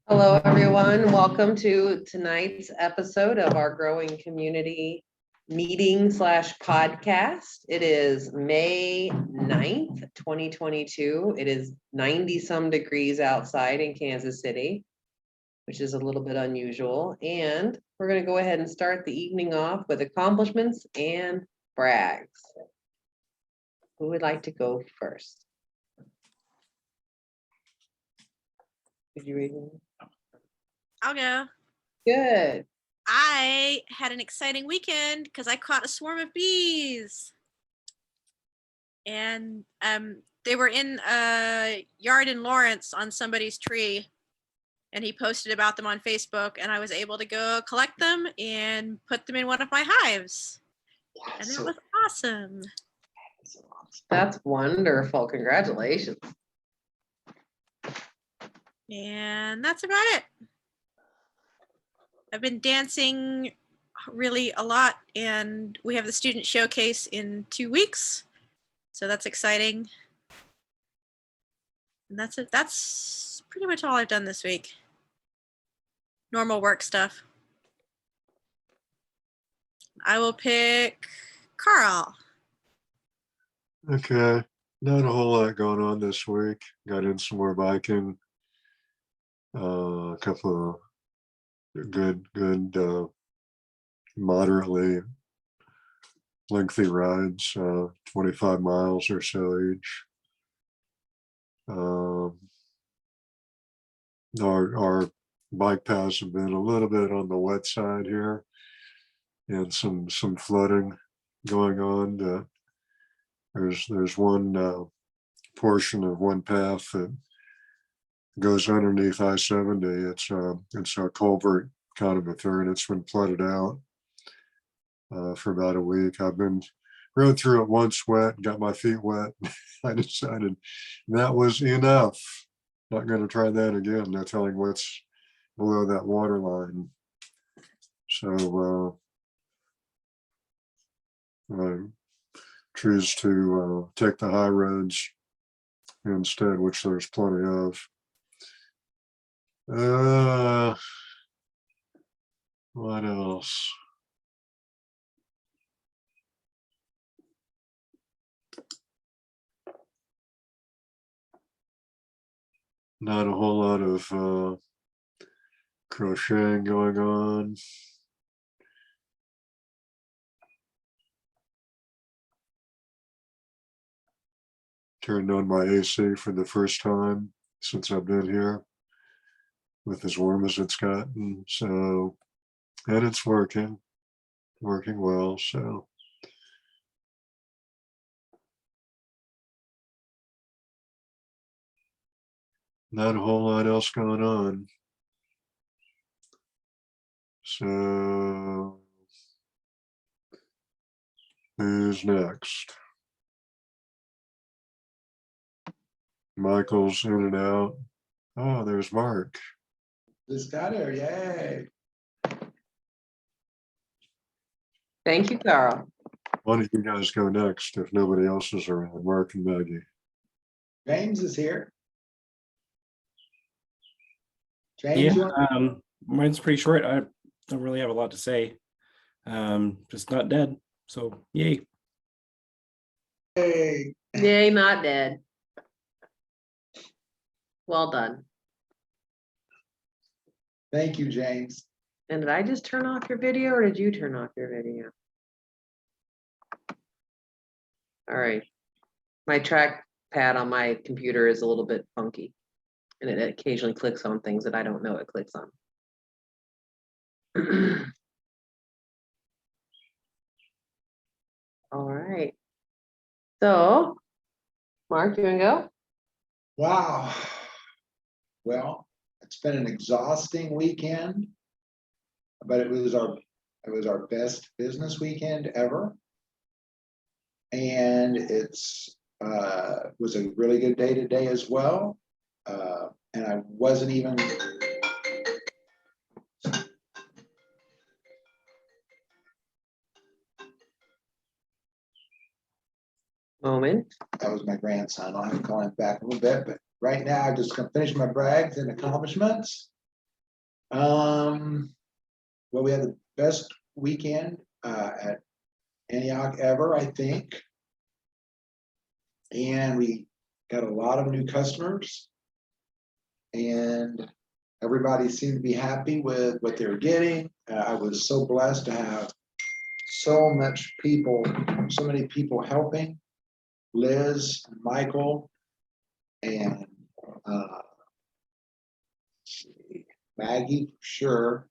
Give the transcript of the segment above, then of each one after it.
Hello, everyone. Welcome to tonight's episode of our growing community meeting slash podcast. It is May 9th, 2022. It is 90 some degrees outside in Kansas City, which is a little bit unusual. And we're going to go ahead and start the evening off with accomplishments and brags. Who would like to go first? Did you read it? I'll go. Good. I had an exciting weekend because I caught a swarm of bees. And they were in a yard in Lawrence on somebody's tree. And he posted about them on Facebook, and I was able to go collect them and put them in one of my hives. And it was awesome. That's wonderful. Congratulations. And that's about it. I've been dancing really a lot, and we have the student showcase in 2 weeks. So that's exciting. And that's it. That's pretty much all I've done this week. Normal work stuff. I will pick Carl. Okay, not a whole lot going on this week. Got in some more biking. A couple of good, moderately lengthy rides, 25 miles or so each. Our bike paths have been a little bit on the wet side here, and some flooding going on. There's one portion of one path that goes underneath I-70. It's a culvert kind of a thing. It's been flooded out for about a week. I've been rode through it once wet, got my feet wet. I decided that was enough. Not going to try that again. No telling what's below that water line. So I choose to take the high roads instead, which there's plenty of. What else? Not a whole lot of crocheting going on. Turned on my AC for the first time since I've been here, with as warm as it's gotten. So, and it's working well. So, not a whole lot else going on. So, who's next? Michael's in and out. Oh, there's Mark. Just got here, yay. Thank you, Carl. Why don't you guys go next if nobody else is around? Mark and Maggie. James is here. James, Yeah, mine's pretty short. I don't really have a lot to say. Just not dead. So yay. hey, Yay, not dead. Well done. thank you, James. And did I just turn off your video or did you turn off your video? All right. My trackpad on my computer is a little bit funky, and it occasionally clicks on things that I don't know it clicks on. All right. So, Mark, you wanna go? Wow. Well, it's been an exhausting weekend, but it was our best business weekend ever. And it's was a really good day today as well. And I wasn't even Moment. that was my grandson. I'll have to call him back a little bit, but right now I'm just gonna finish my brags and accomplishments. Well, we had the best weekend at Antioch ever, I think. And we got a lot of new customers. And everybody seemed to be happy with what they were getting. I was so blessed to have so many people helping. Liz, and Michael, and let's see, Maggie for sure,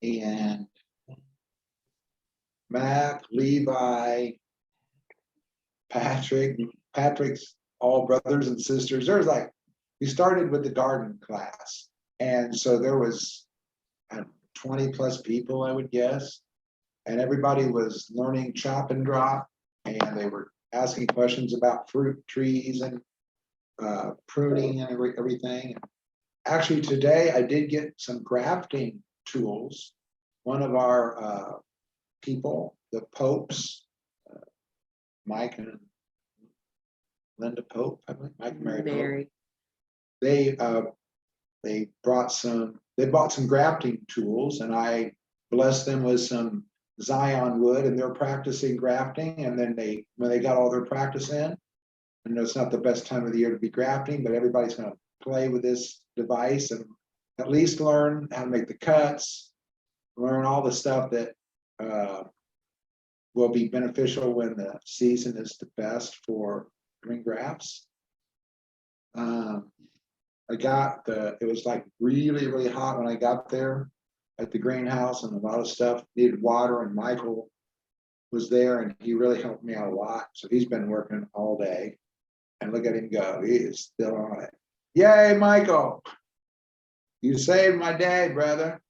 and Mac, Levi, Patrick's all brothers and sisters. There's like, we started with the garden class. And so there was 20 plus people, I would guess. And everybody was learning chop and drop. And they were asking questions about fruit trees and pruning and everything. Actually, today I did get some grafting tools. One of our people, the Popes, Mike and Linda Pope, I think, Mike and Mary Pope, they bought some grafting tools, and I blessed them with some Zion wood, and they're practicing grafting. And then when they got all their practice in, I know it's not the best time of the year to be grafting, but everybody's going to play with this device and at least learn how to make the cuts, learn all the stuff that will be beneficial when the season is the best for green grafts. It was like really, really hot when I got there at the greenhouse, and a lot of stuff needed water, and Michael was there and he really helped me out a lot. So he's been working all day, and look at him go. He is still on it. Yay, Michael. You saved my day, brother.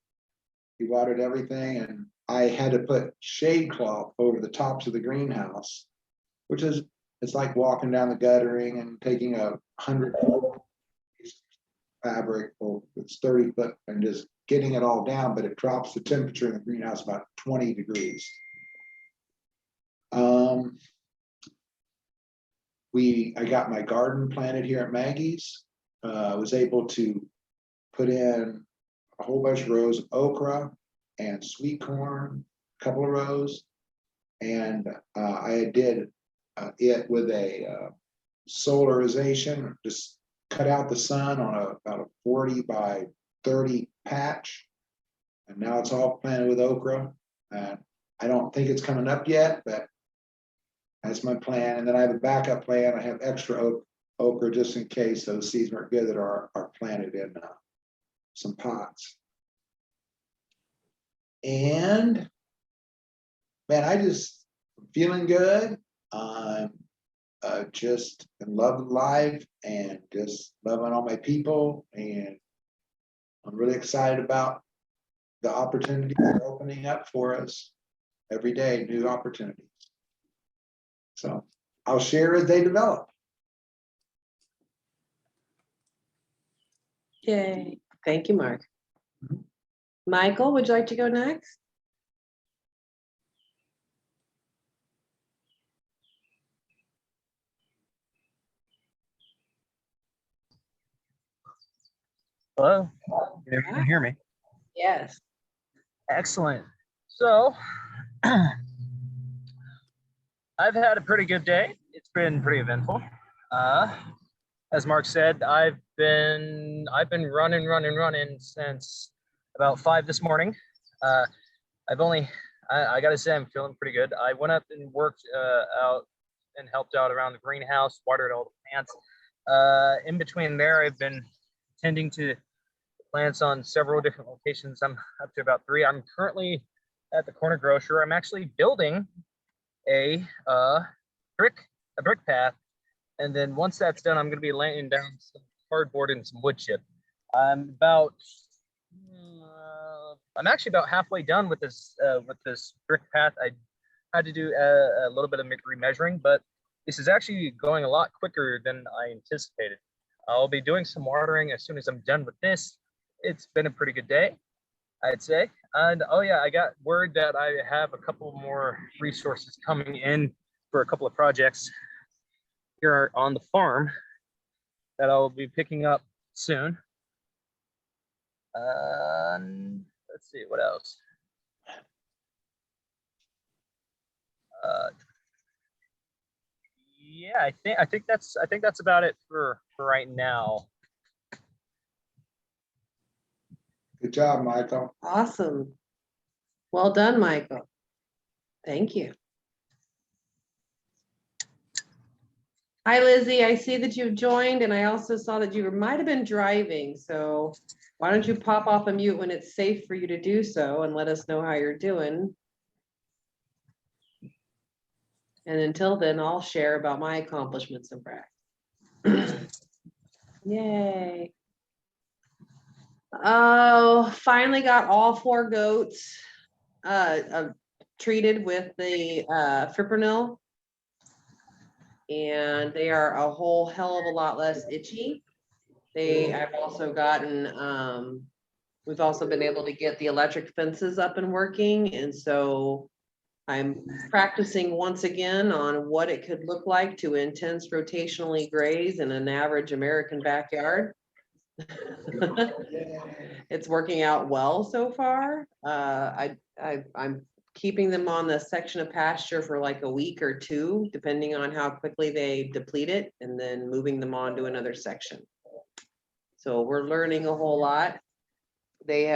He watered everything, and I had to put shade cloth over the tops of the greenhouse, which is, it's like walking down the guttering and taking 100 fabric, or it's 30 foot, and just getting it all down, but it drops the temperature in the greenhouse about 20 degrees. I got my garden planted here at Maggie's. I was able to put in a whole bunch of rows of okra and sweet corn, a couple of rows, and I did it with a solarization, just cut out the sun on about a 40 by 30 patch, and now it's all planted with okra. I don't think it's coming up yet, but that's my plan. And then I have a backup plan. I have extra okra just in case those seeds aren't good that are planted in some pots. And man, I'm feeling good. I'm just in love with life and just loving all my people. And I'm really excited about the opportunities that are opening up for us every day, new opportunities. So I'll share as they develop. Yay. Thank you, Mark. Michael, would you like to go next? Hello, can everyone hear me? Yes. Excellent. So, I've had a pretty good day. It's been pretty eventful. As Mark said, I've been running since about 5 this morning. I gotta say, I'm feeling pretty good. I went up and worked out and helped out around the greenhouse, watered all the plants. In between there, I've been tending to plants on several different locations. I'm up to about 3. I'm currently at the corner grocer. I'm actually building a brick path, and then once that's done, I'm going to be laying down some cardboard and some wood chip. I'm actually about halfway done with this brick path. I had to do a little bit of remeasuring, but this is actually going a lot quicker than I anticipated. I'll be doing some watering as soon as I'm done with this. It's been a pretty good day, I'd say. And oh yeah, I got word that I have a couple more resources coming in for a couple of projects here on the farm that I'll be picking up soon. Let's see what else. Yeah, I think that's about it for right now. Good job, Michael. Awesome. Well done, Michael. Thank you. Hi, Lizzie. I see that you've joined, and I also saw that you might have been driving. So why don't you pop off a mute when it's safe for you to do so and let us know how you're doing. And until then, I'll share about my accomplishments and brag. Yay. Oh, finally got all 4 goats treated with the fipronil. And they are a whole hell of a lot less itchy. I've also gotten, we've also been able to get the electric fences up and working. And so I'm practicing once again on what it could look like to intense rotationally graze in an average American backyard. It's working out well so far. I'm keeping them on the section of pasture for like a week or 2, depending on how quickly they deplete it, and then moving them on to another section. So we're learning a whole lot. They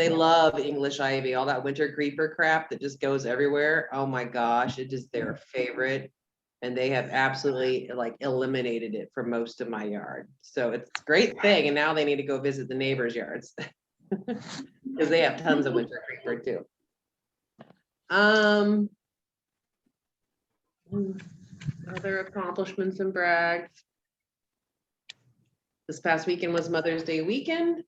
love English ivy, all that winter creeper crap that just goes everywhere. Oh my gosh, it is their favorite. And they have absolutely like eliminated it from most of my yard. So it's a great thing. And now they need to go visit the neighbors' yards because they have tons of winter creeper too. Other accomplishments and brags. This past weekend was Mother's Day weekend.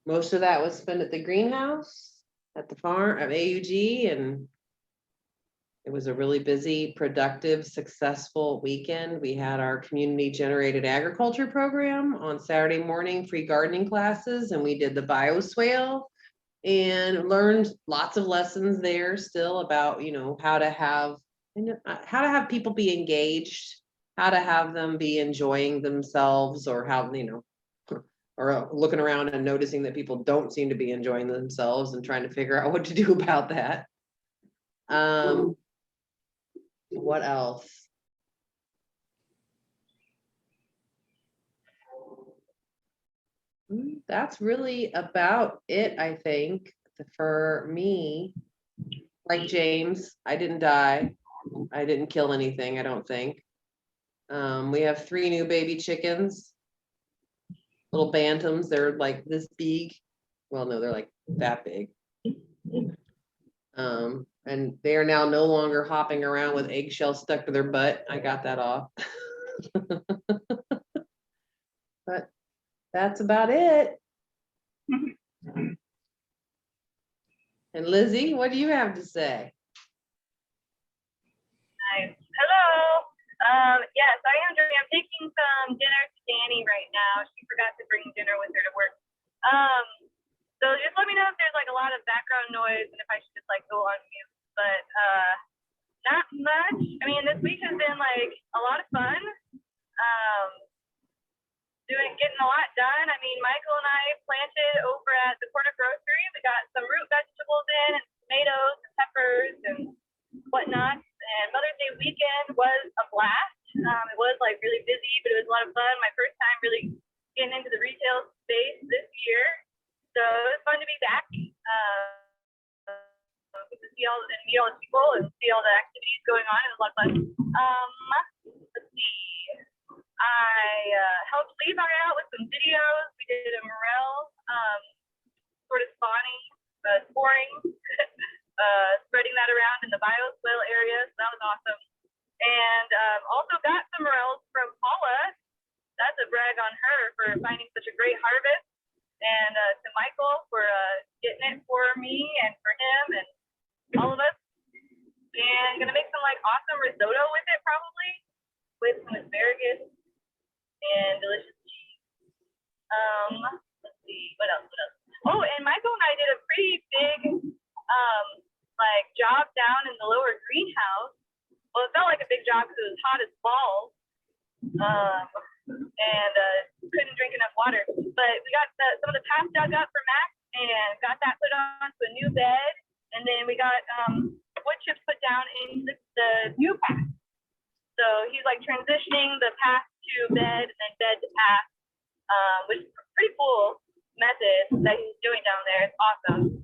Most of that was spent at the greenhouse, at the farm, at AUG, and it was a really busy, productive, successful weekend. We had our community generated agriculture program on Saturday morning, free gardening classes, and we did the bioswale and learned lots of lessons there still about, how to have people be engaged, how to have them be enjoying themselves, or how, or looking around and noticing that people don't seem to be enjoying themselves and trying to figure out what to do about that. What else? That's really about it, I think, for me. Like James, I didn't die. I didn't kill anything, I don't think. We have 3 new baby chickens. Little bantams, they're like this big. Well, no, they're like that big. And they are now no longer hopping around with eggshells stuck to their butt. I got that off. But that's about it. And Lizzie, what do you have to say? Hello. Yes, I am doing. I'm taking some dinner to Danny right now. She forgot to bring dinner with her to work. So just let me know if there's like a lot of background noise and if I should just like go on mute. But not much. I mean, this week has been like a lot of fun. Getting a lot done. I mean, Michael and I planted over at the corner grocery. We got some root vegetables in, and tomatoes and peppers and whatnot. And Mother's Day weekend was a blast. It was like really busy, but it was a lot of fun. My first time really getting into the retail space this year. So it was fun to be back. To see all and meet all the people and see all the activities going on. It was a lot of fun. Let's see. I helped Levi out with some videos. We did a morel sort of sporing, spreading that around in the bioswale area. So that was awesome. And also got some morels from Paula. That's a brag on her for finding such a great harvest. And to Michael for getting it for me and for him and all of us. And gonna make some like awesome risotto with it probably, with some asparagus and delicious cheese. Let's see, what else? Oh, and Michael and I did a pretty big like job down in the lower greenhouse. Well, it felt like a big job because it was hot as balls. and couldn't drink enough water. But we got some of the path dug up for Max and got that put onto a new bed. And then we got wood chips put down in the new path. So he's like transitioning the path to bed and then bed to path, which is a pretty cool method that he's doing down there. It's awesome.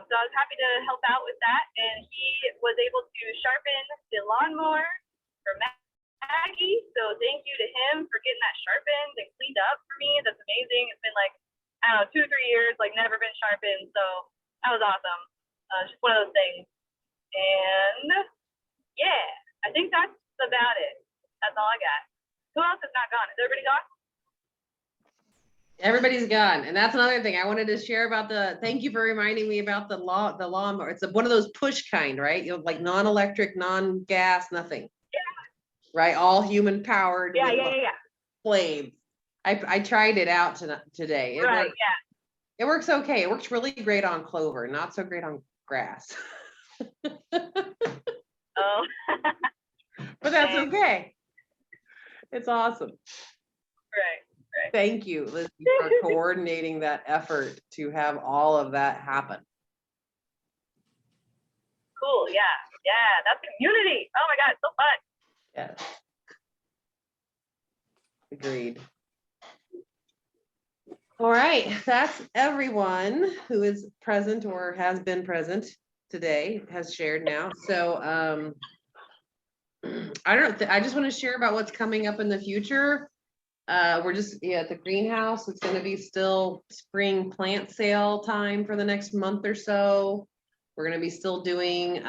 So I was happy to help out with that. And he was able to sharpen the lawnmower for Maggie. So thank you to him for getting that sharpened and cleaned up for me. That's amazing. It's been like, I don't know, 2 or 3 years, like never been sharpened. So that was awesome. Just one of those things. And yeah, I think that's about it. That's all I got. Who else is not gone? Is everybody gone? Everybody's gone. And that's another thing I wanted to share about thank you for reminding me about the lawnmower. It's one of those push kind, right? You know, like non-electric, non-gas, nothing. Yeah. Right? All human powered. Yeah. Blades. I tried it out today. Right, It works okay. It works really great on clover, not so great on grass. Oh. But that's Okay. okay. It's awesome. Right. Thank you, Lizzie, for coordinating that effort to have all of that happen. Cool. Yeah. That's community. Oh my God, it's so fun. Yes. Agreed. All right, that's everyone who is present or has been present today, has shared now. So I just want to share about what's coming up in the future. We're just at the greenhouse. It's going to be still spring plant sale time for the next month or so. We're going to be still doing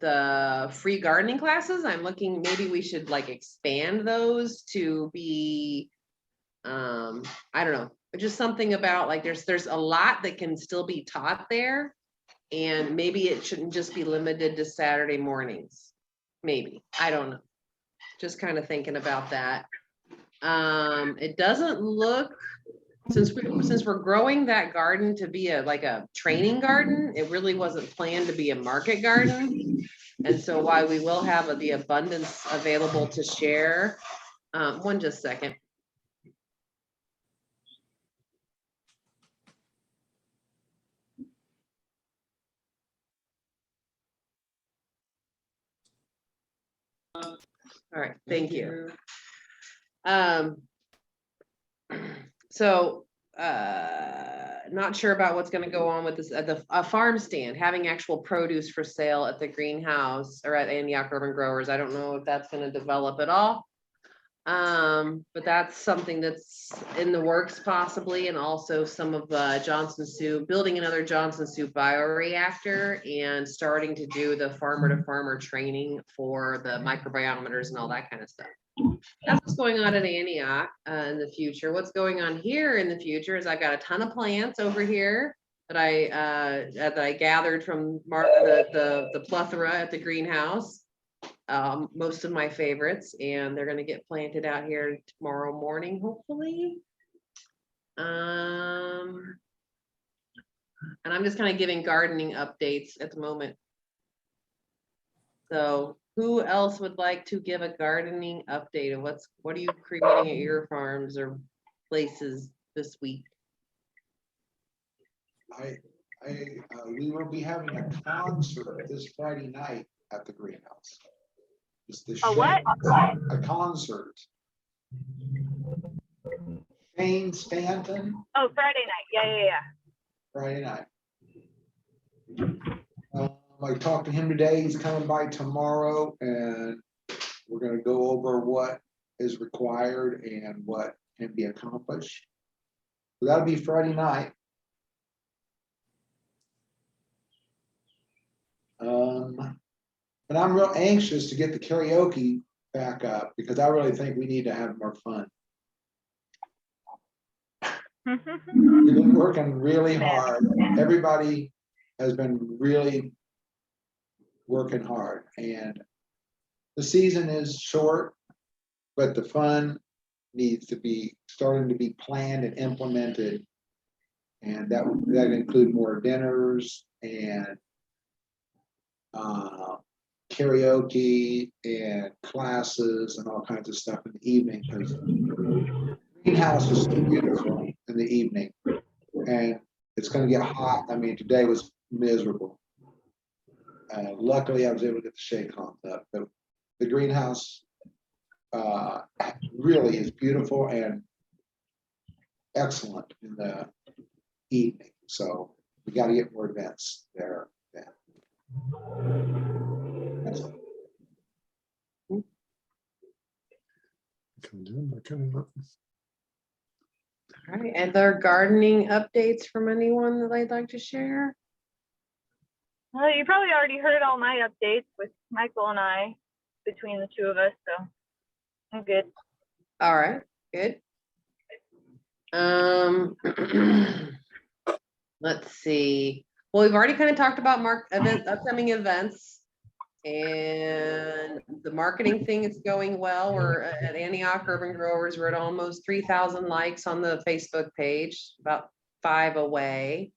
the free gardening classes. I'm looking, maybe we should like expand those to be, I don't know, but just something about like there's a lot that can still be taught there, and maybe it shouldn't just be limited to Saturday mornings. Maybe, I don't know. Just kind of thinking about that. It doesn't look, since we're growing that garden to be like a training garden, it really wasn't planned to be a market garden. And so while we will have the abundance available to share, just second. All right, thank you. So not sure about what's going to go on with this at a farm stand, having actual produce for sale at the greenhouse or at Antioch Urban Growers. I don't know if that's going to develop at all. But that's something that's in the works possibly, and also some of Johnson Soup, building another Johnson Soup bioreactor and starting to do the farmer to farmer training for the microbiometers and all that kind of stuff. That's what's going on at Antioch in the future. What's going on here in the future is I've got a ton of plants over here that I gathered from the plethora at the greenhouse. Most of my favorites, and they're going to get planted out here tomorrow morning, hopefully. And I'm just kind of giving gardening updates at the moment. So who else would like to give a gardening update of what are you creating at your farms or places this week? We will be having a concert this Friday night at the greenhouse. It's the what? A concert. Shane Stanton, Oh, Friday night. Yeah. Friday night. I talked to him today. He's coming by tomorrow, and we're going to go over what is required and what can be accomplished. So that'll be Friday night. And I'm real anxious to get the karaoke back up because I really think we need to have more fun. We've been working really hard. Everybody has been really working hard, and the season is short, but the fun needs to be starting to be planned and implemented. And that include more dinners and karaoke and classes and all kinds of stuff in the evening because greenhouse is so beautiful in the evening. And it's going to get hot. I mean, today was miserable. Luckily, I was able to get the shade honked up, but the greenhouse really is beautiful and excellent in the evening. So we got to get more events there. Yeah. That's all. All right, and there are gardening updates from anyone that I'd like to share? Well, you probably already heard all my updates with Michael and I between the two of us, so I'm good. All right, good. Let's see. Well, we've already kind of talked about upcoming events, and the marketing thing is going well. We're at Antioch Urban Growers. We're at almost 3,000 likes on the Facebook page, about 5 away.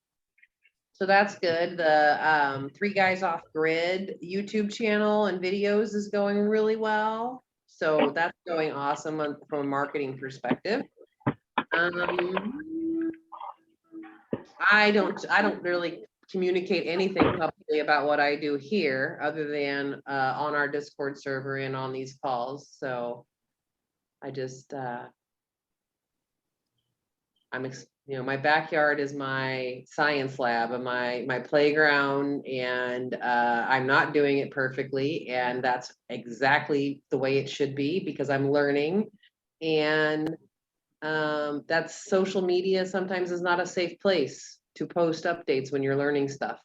So that's good. The 3 Guys Off Grid YouTube channel and videos is going really well. So that's going awesome from a marketing perspective. I don't really communicate anything publicly about what I do here other than on our Discord server and on these calls. So I just my backyard is my science lab and my playground, and I'm not doing it perfectly, and that's exactly the way it should be because I'm learning. And that's social media sometimes is not a safe place to post updates when you're learning stuff.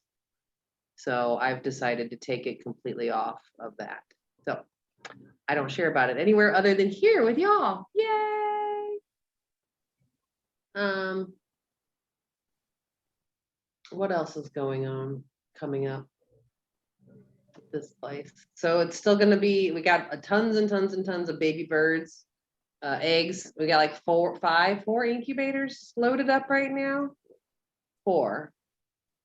So I've decided to take it completely off of that. So I don't share about it anywhere other than here with y'all. Yay! What else is going on coming up at this place? So it's still going to be, we got tons and tons and tons of baby birds, eggs. We got like 4 incubators loaded up right now. 4.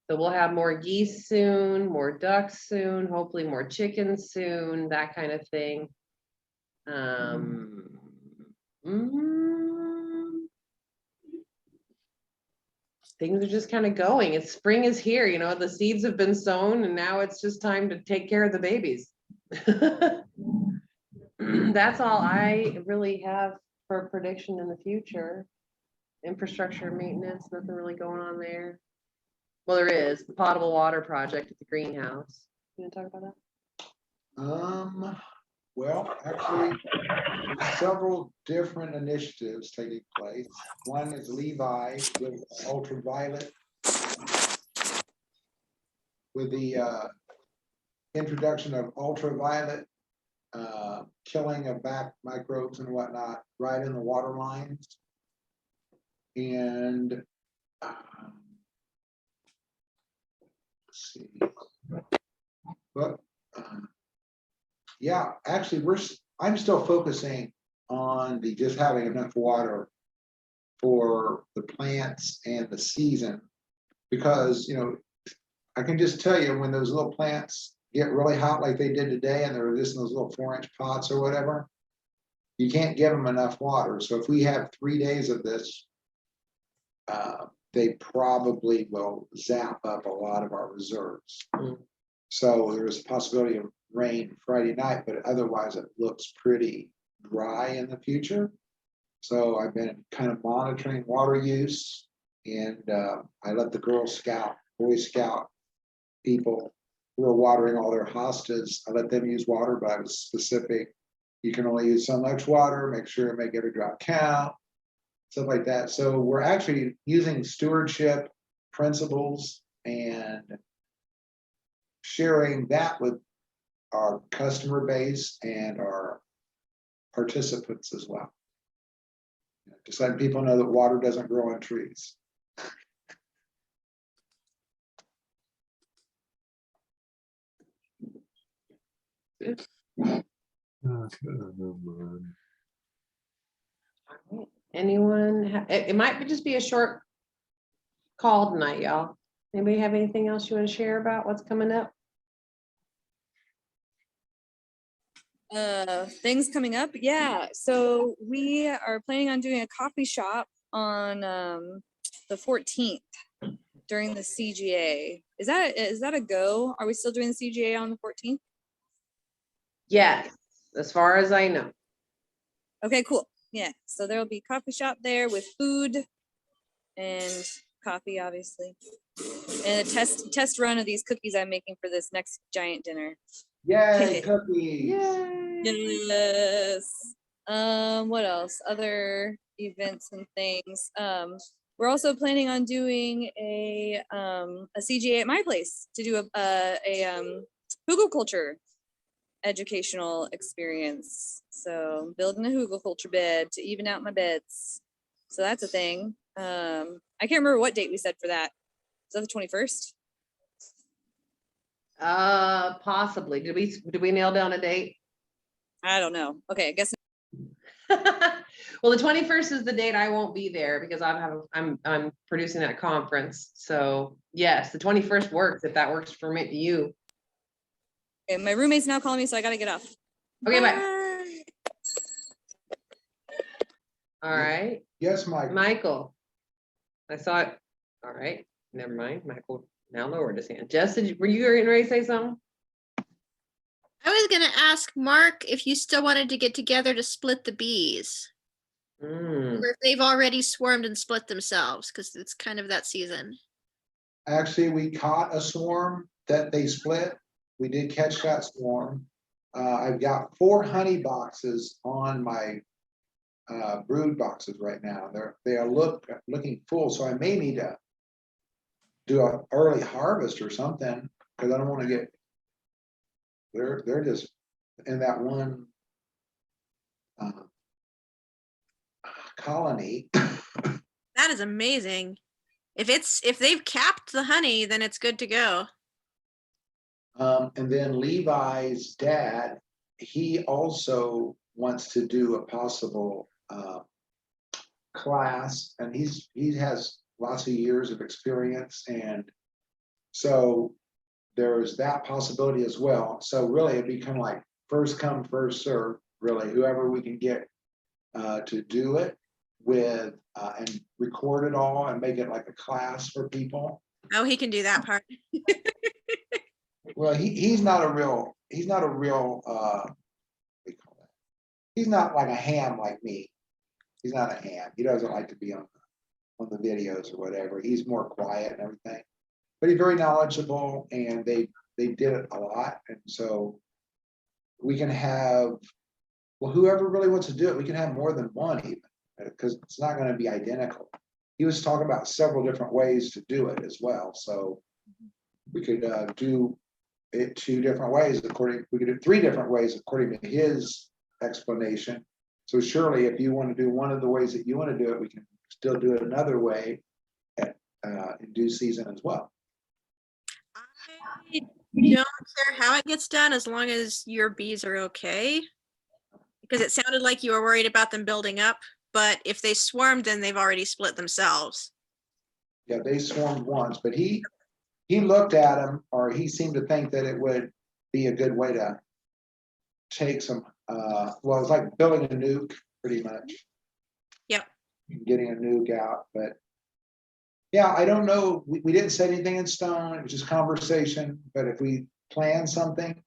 So we'll have more geese soon, more ducks soon, hopefully more chickens soon, that kind of thing. Things are just kind of going. It's spring is here, the seeds have been sown and now it's just time to take care of the babies. That's all I really have for prediction in the future. Infrastructure maintenance, nothing really going on there. Well, there is the potable water project at the greenhouse. You want to talk about that? Well, actually, there's several different initiatives taking place. One is Levi with ultraviolet, with the introduction of ultraviolet, killing of back microbes and whatnot, right in the water lines. And let's see, but yeah, actually, I'm still focusing on just having enough water for the plants and the season, because I can just tell you when those little plants get really hot like they did today, and they're just in those little 4-inch pots or whatever, you can't give them enough water. So if we have 3 days of this, they probably will zap up a lot of our reserves. So there's a possibility of rain Friday night, but otherwise it looks pretty dry in the future. So I've been kind of monitoring water use, and I let the Girl Scout, Boy Scout people who are watering all their hostas, I let them use water, but I was specific. You can only use so much water, make sure to make every drop count, stuff like that. So we're actually using stewardship principles and sharing that with our customer base and our participants as well. Just letting people know that water doesn't grow on trees. Anyone? It might just be a short call tonight, y'all. Anybody have anything else you want to share about what's coming up? Things coming up. Yeah. So we are planning on doing a coffee shop on the 14th during the CGA. Is that a go? Are we still doing the CGA on the 14th? Yes, as far as I know. Okay, cool. Yeah. So there'll be coffee shop there with food and coffee, obviously. And a test run of these cookies I'm making for this next giant dinner. Yay, cookies. Yes. What else? Other events and things. We're also planning on doing a CGA at my place to do a hugelkultur educational experience. So building a hugelkultur bed to even out my beds. So that's a thing. I can't remember what date we said for that. Is that the 21st? Possibly. Did we nail down a date? I don't know. Okay, I guess. Well, the 21st is the date I won't be there because I'm producing that conference. So yes, the 21st works if that works for you. Okay, my roommate's now calling me, so I gotta get off. Okay, bye. All right, Yes, Mike. Michael. I saw it. All right, never mind. Michael now lowered his hand. Jess, were you getting ready to say something? I was gonna ask Mark if you still wanted to get together to split the bees, Mm. or if they've already swarmed and split themselves, because it's kind of that season. Actually, we caught a swarm that they split. We did catch that swarm. I've got 4 honey boxes on my brood boxes right now. They are looking full, so I may need to do an early harvest or something because I don't want to get. They're just in that one colony. That is amazing. If they've capped the honey, then it's good to go. And then Levi's dad, he also wants to do a possible class, and he has lots of years of experience, and so there's that possibility as well. So really, it'd be kind of like first come, first serve. Really, whoever we can get to do it with and record it all and make it like a class for people. Oh, he can do that part. Well, he's not a real what do you call that? He's not like a ham like me. He's not a ham. He doesn't like to be on the videos or whatever. He's more quiet and everything. But he's very knowledgeable, and they did it a lot. And so we can have, well, whoever really wants to do it, we can have more than one even, because it's not going to be identical. He was talking about several different ways to do it as well. So we could do it 2 different ways we could do 3 different ways according to his explanation. So surely if you want to do one of the ways that you want to do it, we can still do it another way in due season as well. I don't care how it gets done as long as your bees are okay. Because it sounded like you were worried about them building up, but if they swarmed, then they've already split themselves. Yeah, they swarmed once, but he looked at them, or he seemed to think that it would be a good way to take some, well, it's like building a nuke pretty much. Yep. Getting a nuke out, but yeah, I don't know. We didn't set anything in stone. It was just conversation, but if we plan something,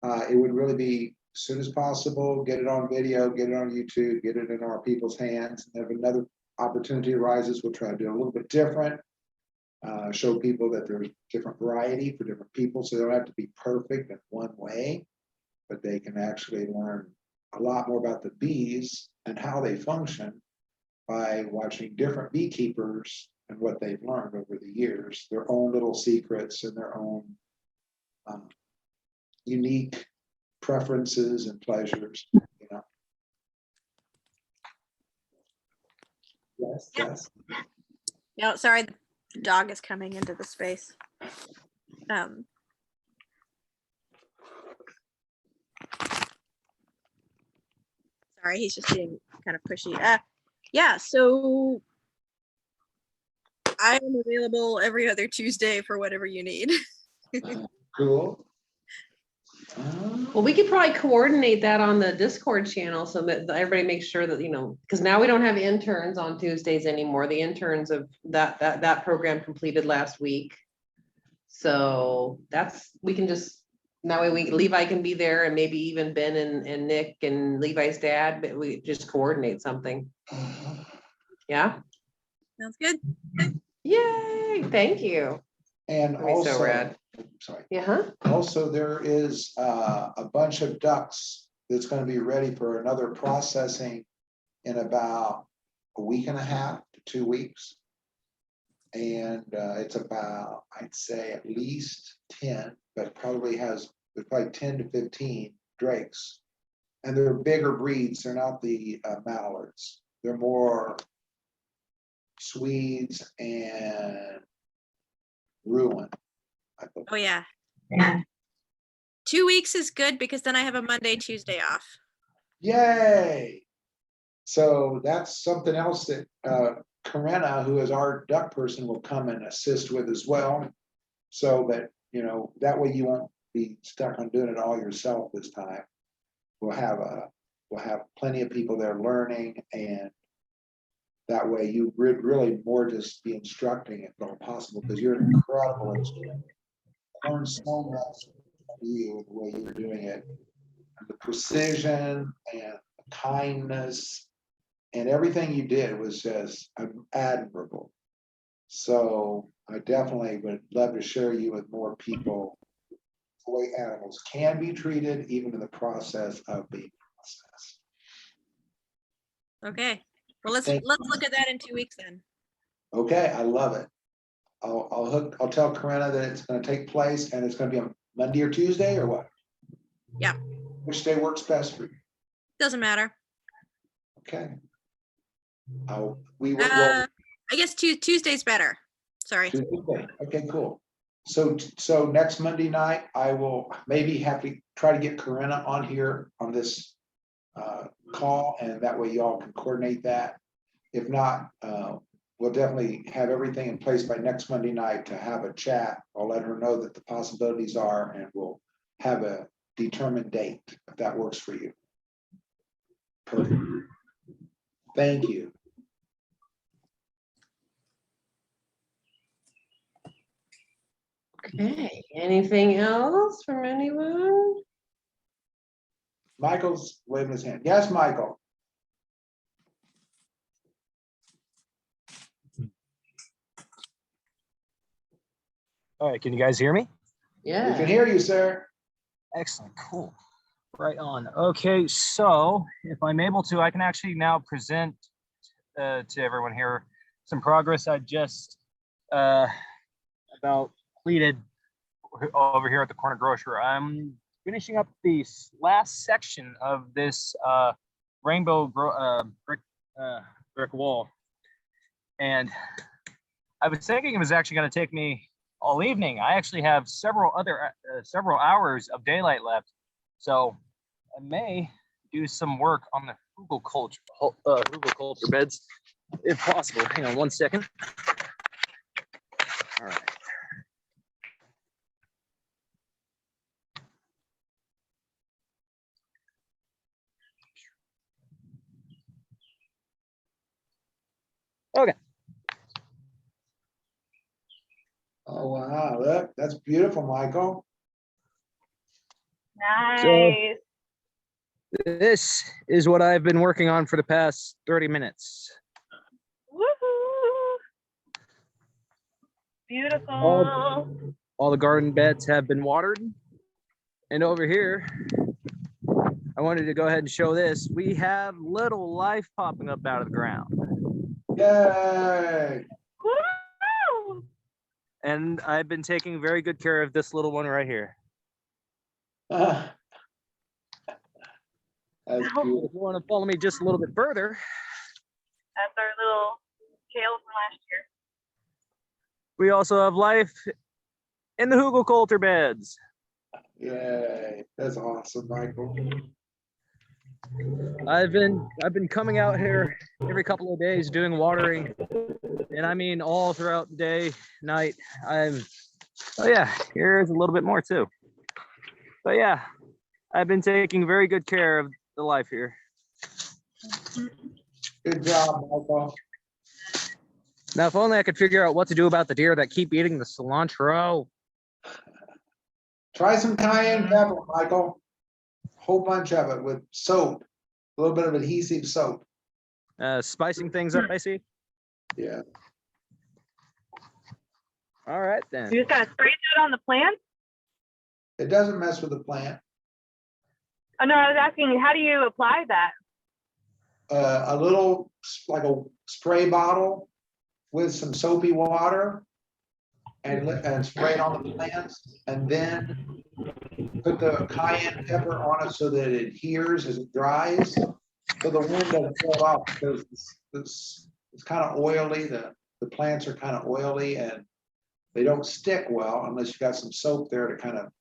it would really be as soon as possible, get it on video, get it on YouTube, get it in our people's hands. And if another opportunity arises, we'll try to do it a little bit different. Show people that there's different variety for different people, so they don't have to be perfect in one way, but they can actually learn a lot more about the bees and how they function by watching different beekeepers and what they've learned over the years, their own little secrets and their own unique preferences and pleasures, you know. Yes. No, sorry, the dog is coming into the space. Sorry, he's just being kind of pushy. Yeah, so I am available every other Tuesday for whatever you need. Cool. Well, we could probably coordinate that on the Discord channel so that everybody makes sure that, because now we don't have interns on Tuesdays anymore. The interns of that program completed last week. So we can just, that way Levi can be there and maybe even Ben and Nick and Levi's dad, but we just coordinate something. Yeah. Sounds good. Yay. Thank you. And That'd be so also, rad. sorry, Yeah. also there is a bunch of ducks that's gonna be ready for another processing in about a week and a half to 2 weeks. And it's about, I'd say at least 10, but there's probably 10 to 15 drakes. And they're bigger breeds, they're not the mallards. They're more Swedes and Rouen, I believe. Oh yeah. 2 weeks is good because then I have a Monday, Tuesday off. Yay! So that's something else that Corinna, who is our duck person, will come and assist with as well. So that, that way you won't be stuck on doing it all yourself this time. We'll have plenty of people there learning, and that way you would really more just be instructing if at all possible, because you're an incredible instructor. Learn so much from you, the way you're doing it, and the precision and the kindness and everything you did was just admirable. So I definitely would love to share you with more people the way animals can be treated, even in the process of being processed. Okay. Well, let's Thank look at that in 2 weeks then. Okay, I love it. I'll tell Corinna that it's gonna take place, and it's gonna be on Monday or Tuesday or what? Yeah. Which day works best for you? Doesn't matter. Okay. We will. I guess Tuesday's better. Sorry. Tuesday. Okay, cool. So next Monday night, I will maybe have to try to get Corinna on here on this call, and that way y'all can coordinate that. If not, we'll definitely have everything in place by next Monday night to have a chat. I'll let her know that the possibilities are, and we'll have a determined date if that works for you. Perfect. Thank you. Okay. Anything else from anyone? Michael's waving his hand. Yes, Michael. All right, can you guys hear me? We can Yeah. hear you, sir. Excellent, cool. Right on. Okay, so if I'm able to, I can actually now present to everyone here some progress I just about completed over here at the corner grocer. I'm finishing up the last section of this rainbow brick wall, and I was thinking it was actually going to take me all evening. I actually have several hours of daylight left, so I may do some work on the hugelkultur beds if possible. Hang on one second. All right. Okay. Oh, wow. Look, that's beautiful, Michael. Nice. This is what I've been working on for the past 30 minutes. Woohoo! Beautiful. All the garden beds have been watered. And over here, I wanted to go ahead and show this. We have little life popping up out of the ground. Yay. Woo! And I've been taking very good care of this little one right here. That's If beautiful. you want to follow me just a little bit further, That's our little tail from last year. we also have life in the hugelkultur beds. Yay. That's awesome, Michael. I've been coming out here every couple of days doing watering, and I mean all throughout the day, night. Oh yeah, here's a little bit more too. But yeah, I've been taking very good care of the life here. Good job, Michael. Now, if only I could figure out what to do about the deer that keep eating the cilantro. Try some cayenne pepper, Michael. Whole bunch of it with soap, a little bit of adhesive soap. Spicing things up, I see. Yeah. All right, then. You just gotta spray that on the plant? It doesn't mess with the plant. Oh, no, I was asking, how do you apply that? A little, like a spray bottle with some soapy water and spray it on the plants, and then put the cayenne pepper on it so that it adheres as it dries. So the wind doesn't blow it off, because it's kind of oily. The plants are kind of oily and they don't stick well unless you got some soap there to kind of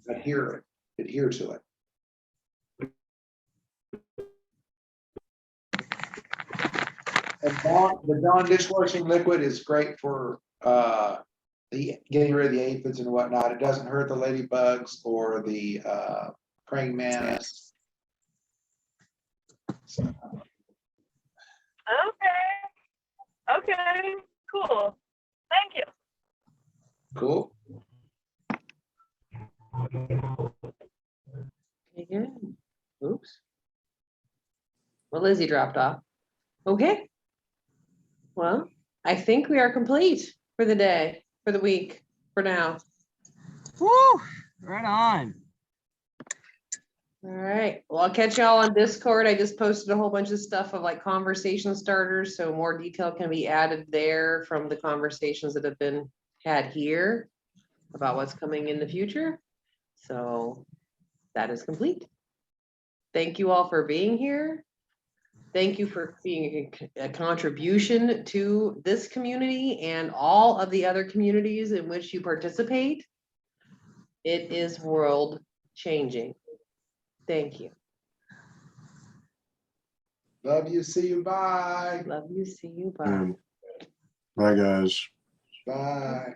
adhere to it. And the Dawn dishwashing liquid is great for the getting rid of the aphids and whatnot. It doesn't hurt the ladybugs or the praying mantis. Okay, cool. Thank you. Cool. Okay, good. Oops. Well, Lizzie dropped off. Okay. Well, I think we are complete for the day, for the week, for now. Woo! Right on. All right. Well, I'll catch y'all on Discord. I just posted a whole bunch of stuff of like conversation starters, so more detail can be added there from the conversations that have been had here about what's coming in the future. So that is complete. Thank you all for being here. Thank you for being a contribution to this community and all of the other communities in which you participate. It is world changing. Thank you. Love you. See you. Bye. Love you. See you. Bye. And bye, guys. Bye.